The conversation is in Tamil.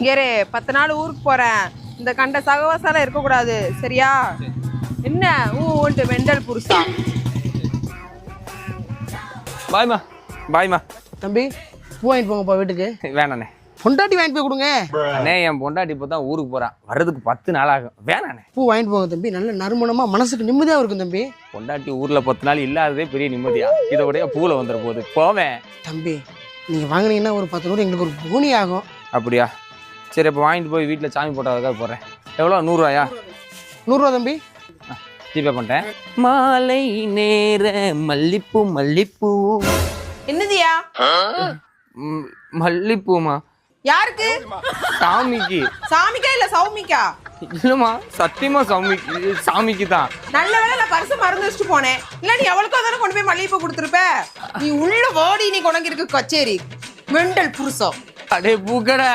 இங்கே 10 நாள் ஊருக்கு போறேன். இந்த கண்ட சகவாசால இருக்கக்கூடாது சரியா? என்ன ஊன்ட்டு மெண்டல் புருஷா. பாய்மா பாய்மா. தம்பி பூ வாங்கிட்டு போங்கப்பா வீட்டுக்கு. வேணாண்ணே. பொண்டாட்டி வாங்கிட்டு போய் கொடுங்க. அண்ணே என் பொண்டாட்டி இப்போ தான் ஊருக்கு போறான், வர்றதுக்கு 10 நாள் ஆகும். வேணாண்ணே. பூ வாங்கிட்டு போங்க தம்பி, நல்ல நறுமணமா மனசுக்கு நிம்மதியா இருக்கும் தம்பி. பொண்டாட்டி ஊர்ல 10 நாள் இல்லாததே பெரிய நிம்மதியா, இதோடய பூல வந்துட போகுது. போவேன் தம்பி. நீங்க வாங்கினீங்கன்னா ஒரு 10 ரூபா எங்களுக்கு ஒரு பூனி ஆகும். அப்படியா? சரி அப்போ வாங்கிட்டு போய் வீட்டில் சாமி போட்டதுக்காக போடுறேன். எவ்வளோ? 100 ரூபாயா? 100 ரூபா தம்பி. ஜிபே பண்ணிட்டேன். மாலை நேர மல்லிப்பூ மல்லிப்பூ. என்னதியா? மல்லிப்பூமா? யாருக்கு? சாமிக்கு. சாமிக்கா இல்ல சௌமிக்கா? இல்லம்மா சத்தியமா சாமிக்கு. சாமிக்கு தான். நல்ல வேளை நான் பரிசு மறந்து வச்சுட்டு போனேன். இல்ல நீ எவ்வளவுக்கோ தானே கொண்டு போய் மல்லிகைப்பூ கொடுத்துருப்ப. நீ உள்ள ஓடி நீ கொண்டங்கிருக்கு கச்சேரி மெண்டல் புருஷம். அடே பூக்கடை.